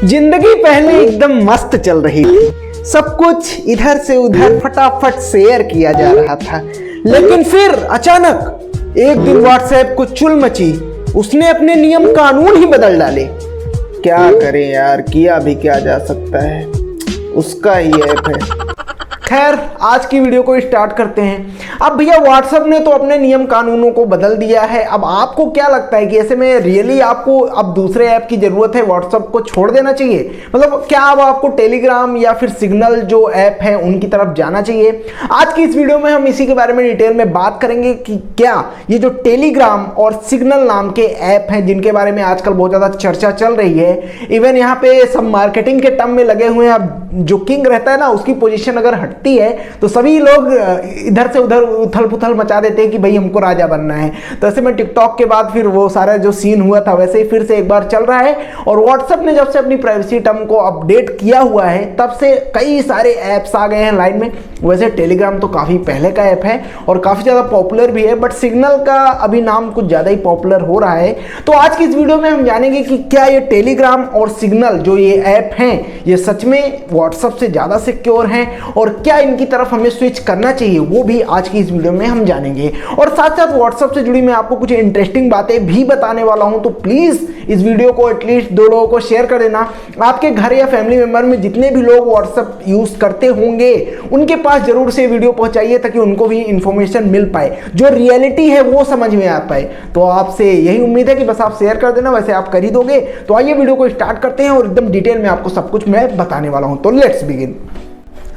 जिंदगी पहले एकदम मस्त चल रही थी, सब कुछ इधर से उधर फटाफट शेयर किया जा रहा था। लेकिन फिर अचानक एक दिन व्हाट्सएप को चुल मची, उसने अपने नियम कानून ही बदल डाले। क्या करें यार, किया भी क्या जा सकता है, उसका ही ऐप है। खैर, आज की वीडियो को स्टार्ट करते हैं। अब भैया व्हाट्सएप ने तो अपने नियम कानूनों को बदल दिया है। अब आपको क्या लगता है कि ऐसे में रियली आपको अब दूसरे ऐप की जरूरत है, व्हाट्सएप को छोड़ देना चाहिए? मतलब क्या अब आपको टेलीग्राम या फिर सिग्नल जो ऐप है उनकी तरफ जाना चाहिए? आज की इस वीडियो में हम इसी के बारे में डिटेल में बात करेंगे कि क्या ये जो टेलीग्राम और सिग्नल नाम के ऐप हैं जिनके बारे में आजकल बहुत ज्यादा चर्चा चल रही है, इवन यहाँ पे सब मार्केटिंग के टर्म में लगे हुए हैं। अब जो किंग रहता है ना, उसकी पोजीशन अगर हटती है तो सभी लोग इधर से उधर उथल पुथल मचा देते हैं कि भाई हमको राजा बनना है। तो ऐसे में टिकटॉक के बाद फिर वो सारा जो सीन हुआ था वैसे ही फिर से एक बार चल रहा है। और व्हाट्सएप ने जब से अपनी प्राइवेसी टर्म को अपडेट किया हुआ है तब से कई सारे ऐप्स आ गए हैं लाइन में। वैसे टेलीग्राम तो काफी पहले का ऐप है और काफी ज्यादा पॉपुलर भी है, बट सिग्नल का अभी नाम कुछ ज्यादा ही पॉपुलर हो रहा है। तो आज की इस वीडियो में हम जानेंगे कि क्या ये टेलीग्राम और सिग्नल जो ये ऐप हैं ये सच में व्हाट्सएप से ज्यादा सिक्योर हैं और क्या इनकी तरफ हमें स्विच करना चाहिए, वो भी आज की इस वीडियो में हम जानेंगे। और साथ साथ व्हाट्सएप से जुड़ी मैं आपको कुछ इंटरेस्टिंग बातें भी बताने वाला हूं, तो प्लीज इस वीडियो को एटलीस्ट 2 लोगों को शेयर कर देना। आपके घर या फैमिली मेंबर में जितने भी लोग व्हाट्सएप यूज करते होंगे उनके पास जरूर से वीडियो पहुंचाइए ताकि उनको भी इंफॉर्मेशन मिल पाए, जो रियलिटी है वो समझ में आ पाए। तो आपसे यही उम्मीद है कि बस आप शेयर कर देना, वैसे आप कर ही दोगे। तो आइए वीडियो को स्टार्ट करते हैं और एकदम डिटेल में आपको सब कुछ मैं बताने वाला हूं। तो लेट्स बिगिन।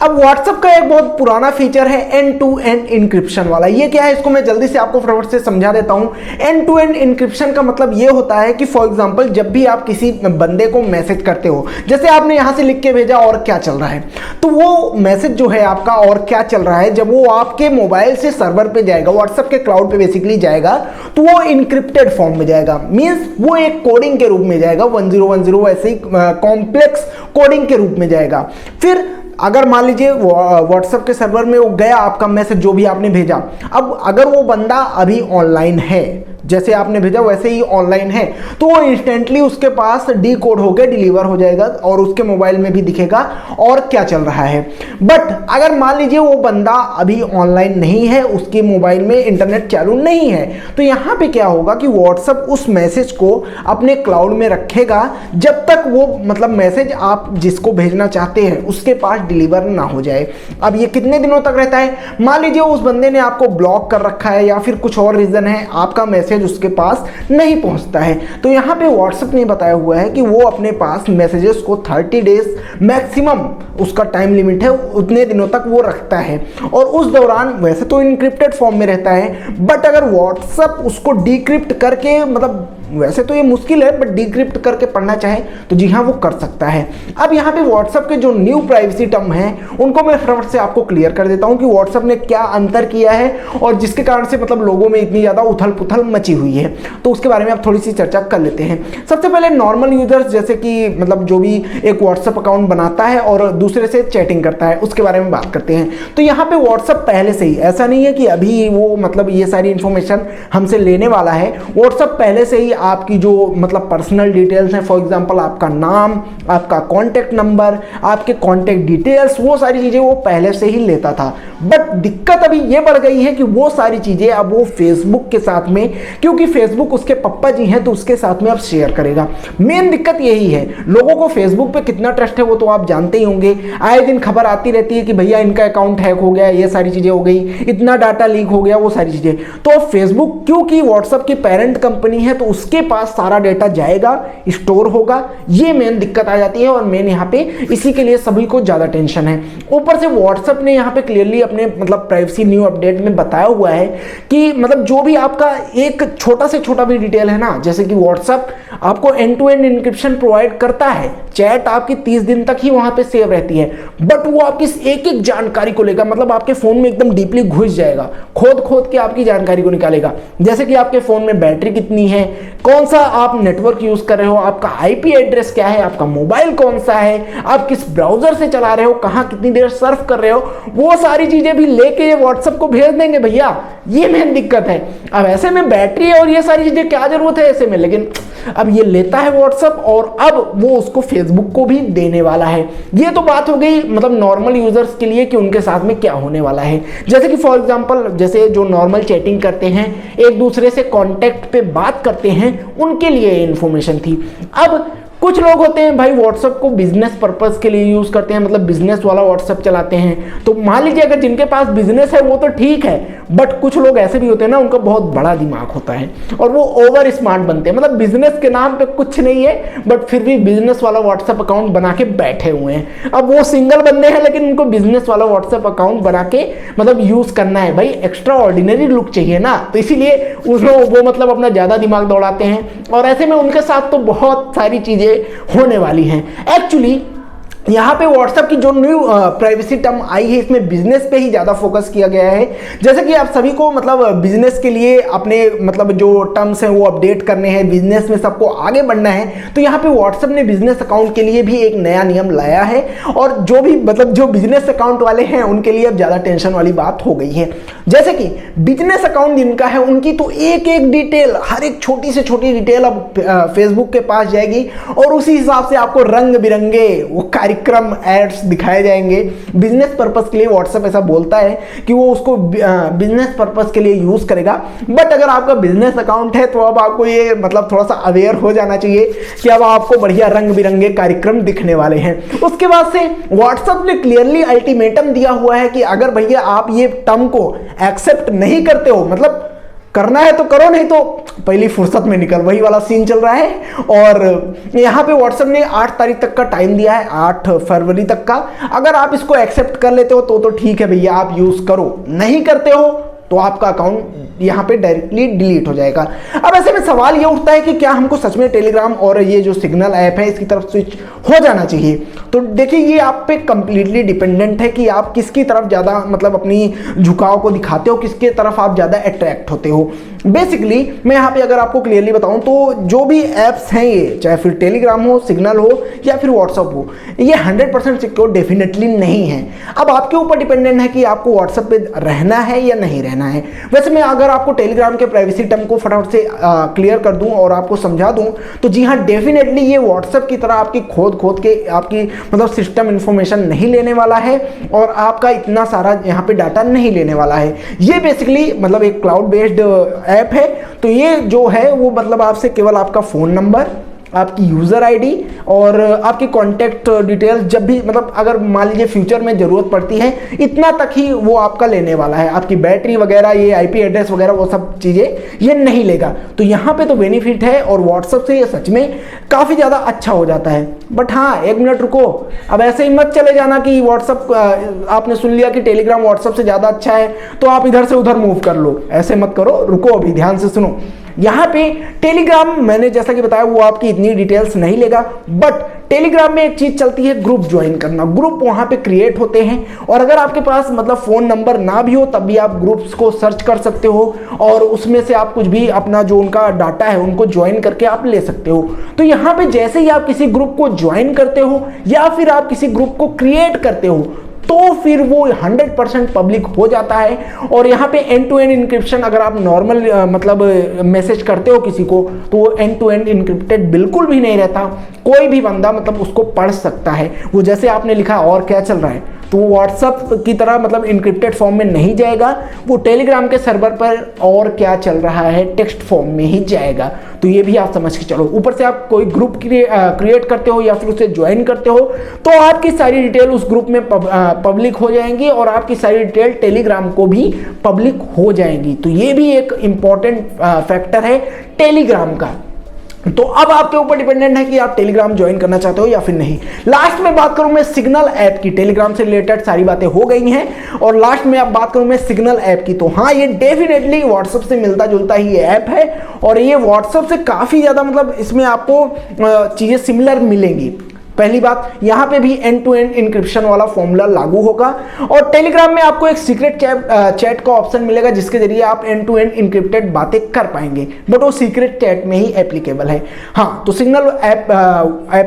अब व्हाट्सएप का एक बहुत पुराना फीचर है एंड टू एंड इंक्रिप्शन वाला। ये क्या है, इसको मैं जल्दी से आपको फटाफट से समझा देता हूं। एंड टू एंड इंक्रिप्शन का मतलब ये होता है कि फॉर एग्जांपल जब भी आप किसी बंदे को मैसेज करते हो, जैसे आपने यहां से लिख के भेजा और क्या चल रहा है, तो वो मैसेज जो है आपका और क्या चल रहा है, जब वो आपके मोबाइल से सर्वर पे जाएगा, व्हाट्सएप के क्लाउड पे बेसिकली जाएगा, तो वो इंक्रिप्टेड फॉर्म में जाएगा। मीन्स वो एक कोडिंग के रूप में जाएगा, 1010 ऐसे ही कॉम्प्लेक्स कोडिंग के रूप में जाएगा। फिर अगर मान लीजिए व्हाट्सएप के सर्वर में वो गया आपका मैसेज जो भी आपने भेजा, अब अगर वो बंदा अभी ऑनलाइन है, जैसे आपने भेजा वैसे ही ऑनलाइन है, तो वो इंस्टेंटली उसके पास डीकोड होकर डिलीवर हो जाएगा और उसके मोबाइल में भी दिखेगा और क्या चल रहा है। बट अगर मान लीजिए वो बंदा अभी ऑनलाइन नहीं है, उसके मोबाइल में इंटरनेट चालू नहीं है, तो यहाँ पे क्या होगा कि व्हाट्सएप उस मैसेज को अपने क्लाउड में रखेगा जब तक वो मतलब मैसेज आप जिसको भेजना चाहते हैं उसके पास डिलीवर ना हो जाए। अब ये कितने दिनों तक रहता है? मान लीजिए उस बंदे ने आपको ब्लॉक कर रखा है या फिर कुछ और रीजन है, आपका मैसेज उसके पास नहीं पहुंचता है, तो यहां पे व्हाट्सएप ने बताया हुआ है कि वो अपने पास मैसेजेस को 30 डेज मैक्सिमम उसका टाइम लिमिट है, उतने दिनों तक वो रखता है। और उस दौरान वैसे तो इनक्रिप्टेड फॉर्म में रहता है, बट अगर व्हाट्सएप उसको डिक्रिप्ट करके, मतलब वैसे तो ये मुश्किल है, बट डिक्रिप्ट करके पढ़ना चाहे तो जी हाँ वो कर सकता है। अब यहाँ पे व्हाट्सएप के जो न्यू प्राइवेसी टर्म है उनको मैं फटाफट से आपको क्लियर कर देता हूँ कि व्हाट्सएप ने क्या अंतर किया है और जिसके कारण से मतलब लोगों में इतनी ज्यादा उथल पुथल मची हुई है, तो उसके बारे में आप थोड़ी सी चर्चा कर लेते हैं। सबसे पहले नॉर्मल यूजर्स, जैसे कि मतलब जो भी एक व्हाट्सएप अकाउंट बनाता है और दूसरे से चैटिंग करता है, उसके बारे में बात करते हैं। तो यहाँ पे व्हाट्सएप पहले से ही, ऐसा नहीं है कि अभी वो मतलब ये सारी इंफॉर्मेशन हमसे लेने वाला है, व्हाट्सएप पहले से ही आपकी जो मतलब पर्सनल डिटेल्स हैं, फॉर एग्जांपल आपका नाम, आपका कॉन्टैक्ट नंबर, आपके कॉन्टैक्ट डिटेल्स, वो सारी चीजें वो पहले से ही लेता था। बट दिक्कत अभी ये बढ़ गई है कि वो सारी चीजें अब वो फेसबुक के साथ में, क्योंकि फेसबुक उसके पप्पा जी हैं तो उसके साथ में अब शेयर करेगा। मेन दिक्कत यही है, लोगों को फेसबुक पे कितना ट्रस्ट है वो तो आप जानते ही होंगे। आए दिन खबर आती रहती है कि भैया इनका अकाउंट हैक हो गया, ये सारी चीजें हो गई, इतना डाटा लीक हो गया, वो सारी चीजें। तो फेसबुक क्योंकि व्हाट्सएप की पेरेंट कंपनी है तो उसके पास सारा डेटा जाएगा, स्टोर होगा, ये मेन दिक्कत आ जाती है और मेन यहाँ पे इसी के लिए सभी को ज्यादा टेंशन है। ऊपर से व्हाट्सएप ने यहाँ पे क्लियरली अपने मतलब प्राइवेसी न्यू अपडेट में बताया हुआ है कि मतलब जो भी आपका एक छोटा से छोटा भी डिटेल है ना, जैसे कि व्हाट्सएप आपको end to end encryption provide करता है, चैट आपकी 30 दिन तक ही वहां पे सेव रहती है, बट वो आपकी एक एक जानकारी को लेगा, मतलब आपके फोन में एकदम डीपली घुस जाएगा, खोद खोद के आपकी जानकारी को निकालेगा, जैसे कि आपके फोन में बैटरी कितनी है, कौन सा आप नेटवर्क यूज कर रहे हो, आपका आईपी एड्रेस क्या है, आपका मोबाइल कौन सा है, आप किस ब्राउजर से चला रहे हो, कहाँ कितनी देर सर्फ कर रहे हो, वो सारी चीजें भी लेके ये व्हाट्सएप को भेज देंगे भैया। ये मेन दिक्कत है। अब ऐसे में बैटरी और ये सारी चीजें क्या जरूरत है ऐसे में, लेकिन अब ये लेता है व्हाट्सएप और अब वो उसको फेसबुक को भी देने वाला है। ये तो बात हो गई मतलब नॉर्मल यूजर्स के लिए कि उनके साथ में क्या होने वाला है। जैसे कि फॉर एग्जांपल जैसे जो नॉर्मल चैटिंग करते हैं, एक दूसरे से कांटेक्ट पे बात करते हैं, उनके लिए इन्फॉर्मेशन थी। अब कुछ लोग होते हैं भाई व्हाट्सएप को बिजनेस पर्पस के लिए यूज करते हैं, मतलब बिजनेस वाला व्हाट्सएप चलाते हैं। तो मान लीजिए अगर जिनके पास बिजनेस है वो तो ठीक है, बट कुछ लोग ऐसे भी होते हैं ना, उनका बहुत बड़ा दिमाग होता है और वो ओवर स्मार्ट बनते हैं। मतलब बिजनेस के नाम पे कुछ नहीं है बट फिर भी बिजनेस वाला व्हाट्सएप अकाउंट बना के बैठे हुए हैं। अब वो सिंगल बंदे हैं लेकिन उनको बिजनेस वाला व्हाट्सएप अकाउंट बना के मतलब यूज करना है। भाई एक्स्ट्रा ऑर्डिनरी लुक चाहिए ना, तो इसीलिए वो मतलब अपना ज्यादा दिमाग दौड़ाते हैं और ऐसे में उनके साथ तो बहुत सारी चीजें होने वाली हैं। एक्चुअली यहाँ पे व्हाट्सएप की जो न्यू प्राइवेसी टर्म आई है, इसमें बिजनेस पे ही ज़्यादा फोकस किया गया है। जैसे कि आप सभी को मतलब बिजनेस के लिए अपने मतलब जो टर्म्स हैं वो अपडेट करने हैं, बिजनेस में सबको आगे बढ़ना है, तो यहाँ पे व्हाट्सएप ने बिजनेस अकाउंट के लिए भी एक नया नियम लाया है और जो भी मतलब जो बिजनेस अकाउंट वाले हैं उनके लिए अब ज़्यादा टेंशन वाली बात हो गई है। जैसे कि बिजनेस अकाउंट जिनका है उनकी तो एक एक डिटेल, हर एक छोटी से छोटी डिटेल अब फेसबुक के पास जाएगी और उसी हिसाब से आपको रंग बिरंगे वो कार्यक्रम एड्स दिखाए जाएंगे। बिजनेस पर्पस के लिए व्हाट्सएप ऐसा बोलता है कि वो उसको बिजनेस पर्पस के लिए यूज करेगा। बट अगर आपका बिजनेस अकाउंट है तो अब आपको ये मतलब थोड़ा सा अवेयर हो जाना चाहिए कि अब आपको बढ़िया रंग बिरंगे कार्यक्रम दिखने वाले हैं। उसके बाद से व्हाट्सएप ने क्लियरली अल्टीमेटम दिया हुआ है कि अगर भैया आप ये टर्म को एक्सेप्ट नहीं करते हो, मतलब करना है तो करो, नहीं तो पहली फुर्सत में निकल, वही वाला सीन चल रहा है। और यहाँ पे व्हाट्सएप ने 8 तारीख तक का टाइम दिया है, 8 फरवरी तक का। अगर आप इसको एक्सेप्ट कर लेते हो तो ठीक है भैया, आप यूज करो, नहीं करते हो तो आपका अकाउंट यहाँ पे डायरेक्टली डिलीट हो जाएगा। अब ऐसे में सवाल ये उठता है कि क्या हमको सच में टेलीग्राम और ये जो सिग्नल ऐप है इसकी तरफ स्विच हो जाना चाहिए? तो देखिए ये आप पे कंप्लीटली डिपेंडेंट है कि आप किसकी तरफ ज़्यादा मतलब अपनी झुकाव को दिखाते हो, किसके तरफ आप ज़्यादा अट्रैक्ट होते हो। बेसिकली मैं यहाँ पे अगर आपको क्लियरली बताऊँ तो जो भी ऐप्स हैं ये, चाहे फिर टेलीग्राम हो, सिग्नल हो या फिर व्हाट्सअप हो, ये 100% सिक्योर डेफिनेटली नहीं है। अब आपके ऊपर डिपेंडेंट है कि आपको व्हाट्सएप पे रहना है या नहीं रहना है। वैसे मैं अगर आपको टेलीग्राम के प्राइवेसी टर्म को फटाफट से क्लियर कर दूं और आपको समझा दूं तो जी हाँ, डेफिनेटली ये व्हाट्सएप की तरह आपकी खोद के आपकी मतलब सिस्टम इंफॉर्मेशन नहीं लेने वाला है और आपका इतना सारा यहाँ पे डाटा नहीं लेने वाला है। ये बेसिकली मतलब एक क्लाउड बेस्ड ऐप है। तो ये जो है वो मतलब आपसे केवल आपका फ़ोन नंबर, आपकी यूज़र आईडी और आपकी कॉन्टैक्ट डिटेल्स, जब भी मतलब अगर मान लीजिए फ्यूचर में ज़रूरत पड़ती है, इतना तक ही वो आपका लेने वाला है। आपकी बैटरी वगैरह, ये आईपी एड्रेस वगैरह वो सब चीज़ें ये नहीं लेगा। तो यहाँ पे तो बेनिफिट है और व्हाट्सएप से ये सच में काफ़ी ज़्यादा अच्छा हो जाता है। बट हाँ, 1 मिनट रुको, अब ऐसे ही मत चले जाना कि व्हाट्सएप आपने सुन लिया कि टेलीग्राम व्हाट्सएप से ज़्यादा अच्छा है तो आप इधर से उधर मूव कर लो। ऐसे मत करो, रुको, अभी ध्यान से सुनो। यहाँ पे टेलीग्राम मैंने जैसा कि बताया वो आपकी इतनी डिटेल्स नहीं लेगा, बट टेलीग्राम में एक चीज चलती है ग्रुप ज्वाइन करना। ग्रुप वहाँ पे क्रिएट होते हैं और अगर आपके पास मतलब फ़ोन नंबर ना भी हो तब भी आप ग्रुप्स को सर्च कर सकते हो और उसमें से आप कुछ भी अपना जो उनका डाटा है उनको ज्वाइन करके आप ले सकते हो। तो यहाँ पे जैसे ही आप किसी ग्रुप को ज्वाइन करते हो या फिर आप किसी ग्रुप को क्रिएट करते हो तो फिर वो 100% पब्लिक हो जाता है। और यहाँ पे एंड टू एंड इंक्रिप्शन, अगर आप नॉर्मल मतलब मैसेज करते हो किसी को तो वो एंड टू एंड इंक्रिप्टेड बिल्कुल भी नहीं रहता। कोई भी बंदा मतलब उसको पढ़ सकता है। वो जैसे आपने लिखा और क्या चल रहा है तो वो व्हाट्सएप की तरह मतलब इंक्रिप्टेड फॉर्म में नहीं जाएगा, वो टेलीग्राम के सर्वर पर और क्या चल रहा है टेक्स्ट फॉर्म में ही जाएगा। तो ये भी आप समझ के चलो। ऊपर से आप कोई ग्रुप क्रिएट करते हो या फिर उसे ज्वाइन करते हो तो आपकी सारी डिटेल उस ग्रुप में पब्लिक हो जाएंगी और आपकी सारी डिटेल टेलीग्राम को भी पब्लिक हो जाएंगी। तो ये भी एक इंपॉर्टेंट फैक्टर है टेलीग्राम का। तो अब आपके ऊपर डिपेंडेंट है कि आप टेलीग्राम ज्वाइन करना चाहते हो या फिर नहीं। लास्ट में बात करूं मैं सिग्नल ऐप की। टेलीग्राम से रिलेटेड सारी बातें हो गई हैं और लास्ट में अब बात करूं मैं सिग्नल ऐप की। तो हाँ, ये डेफिनेटली व्हाट्सएप से मिलता जुलता ही ये ऐप है और ये व्हाट्सएप से काफ़ी ज़्यादा मतलब इसमें आपको चीज़ें सिमिलर मिलेंगी। पहली बात, यहाँ पे भी एंड टू एंड इंक्रिप्शन वाला फॉर्मूला लागू होगा। और टेलीग्राम में आपको एक सीक्रेट चैट का ऑप्शन मिलेगा जिसके जरिए आप एंड टू एंड इंक्रिप्टेड बातें कर पाएंगे, बट वो सीक्रेट चैट में ही एप्लीकेबल है। हाँ, तो सिग्नल ऐप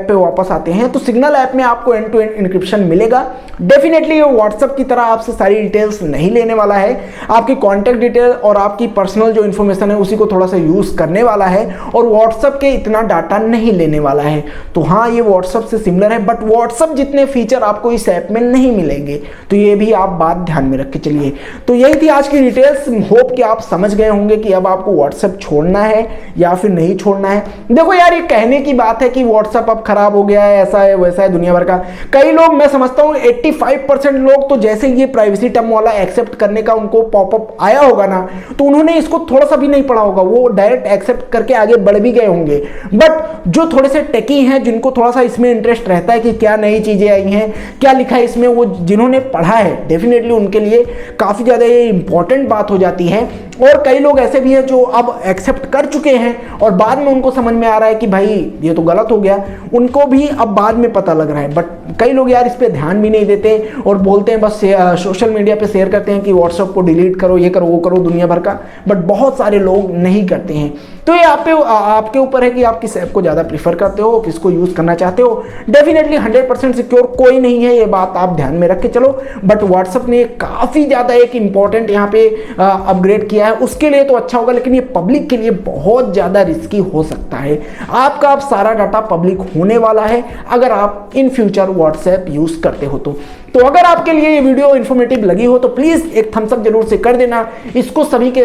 पे वापस आते हैं। तो सिग्नल ऐप में आपको एंड टू एंड इंक्रिप्शन मिलेगा। डेफिनेटली ये व्हाट्सएप की तरह आपसे सारी डिटेल्स नहीं लेने वाला है, आपकी कॉन्टैक्ट डिटेल और आपकी पर्सनल जो इन्फॉर्मेशन है उसी को थोड़ा सा यूज करने वाला है, और व्हाट्सएप के इतना डाटा नहीं लेने वाला है। तो हाँ, ये व्हाट्सएप से सिमिलर है, बट व्हाट्सएप जितने फीचर आपको इस ऐप में नहीं मिलेंगे, तो ये भी आप बात ध्यान में रख के चलिए। तो यही थी आज की डिटेल्स। होप कि आप समझ गए होंगे कि अब आपको व्हाट्सएप छोड़ना है या फिर नहीं छोड़ना है। देखो यार, ये कहने की बात है कि व्हाट्सएप अब खराब हो गया है, ऐसा है वैसा है, दुनिया भर का कई लोग, मैं समझता हूँ 85% लोग तो जैसे ये प्राइवेसी टर्म वाला एक्सेप्ट करने का उनको पॉपअप आया होगा ना, तो उन्होंने इसको थोड़ा सा भी नहीं पढ़ा होगा, वो डायरेक्ट एक्सेप्ट करके आगे बढ़ भी गए होंगे। बट जो थोड़े से टेकी हैं, जिनको थोड़ा सा इसमें इंटरेस्ट रहता है कि क्या नई चीजें आई हैं, क्या लिखा है इसमें, वो जिन्होंने पढ़ा है, डेफिनेटली उनके लिए काफी ज्यादा ये इंपॉर्टेंट बात हो जाती है। और कई लोग ऐसे भी हैं जो अब एक्सेप्ट कर चुके हैं और बाद में उनको समझ में आ रहा है कि भाई ये तो गलत हो गया, उनको भी अब बाद में पता लग रहा है। बट कई लोग यार इस पे ध्यान भी नहीं देते और बोलते हैं, बस सोशल मीडिया पे शेयर करते हैं कि व्हाट्सएप को डिलीट करो, ये करो वो करो, दुनिया भर का, बट बहुत सारे लोग नहीं करते हैं। तो ये आपके ऊपर है कि आप किस ऐप को ज़्यादा प्रीफर करते हो, किसको यूज़ करना चाहते हो। डेफिनेटली 100% सिक्योर कोई नहीं है, ये बात आप ध्यान में रख के चलो। बट व्हाट्सएप ने काफ़ी ज़्यादा एक इंपॉर्टेंट यहाँ पे अपग्रेड किया है, उसके लिए तो अच्छा होगा, लेकिन ये पब्लिक के लिए बहुत ज़्यादा रिस्की हो सकता है। आपका अब सारा डाटा पब्लिक होने वाला है अगर आप इन फ्यूचर व्हाट्सएप यूज़ करते हो तो अगर आपके लिए ये वीडियो इन्फॉर्मेटिव लगी हो तो प्लीज़ एक थम्स अप जरूर से कर देना। इसको सभी के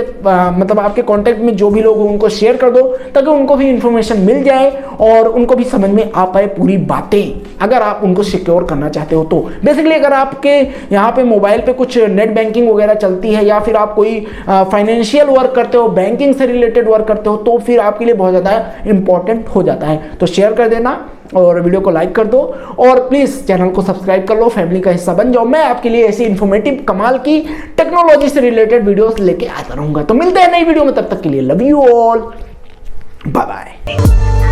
मतलब आपके कांटेक्ट में जो भी लोग हो उनको शेयर कर दो, ताकि उनको भी इन्फॉर्मेशन मिल जाए और उनको भी समझ में आ पाए पूरी बातें, अगर आप उनको सिक्योर करना चाहते हो तो। बेसिकली अगर आपके यहाँ पे मोबाइल पे कुछ नेट बैंकिंग वगैरह चलती है या फिर आप कोई फाइनेंशियल वर्क करते हो, बैंकिंग से रिलेटेड वर्क करते हो, तो फिर आपके लिए बहुत ज़्यादा इंपॉर्टेंट हो जाता है। तो शेयर कर देना और वीडियो को लाइक कर दो, और प्लीज़ चैनल को सब्सक्राइब कर लो, फैमिली का हिस्सा बन जाओ। मैं आपके लिए ऐसी इन्फॉर्मेटिव कमाल की टेक्नोलॉजी से रिलेटेड वीडियोस लेके आता रहूंगा। तो मिलते हैं नई वीडियो में, तब तक के लिए love you all, bye bye.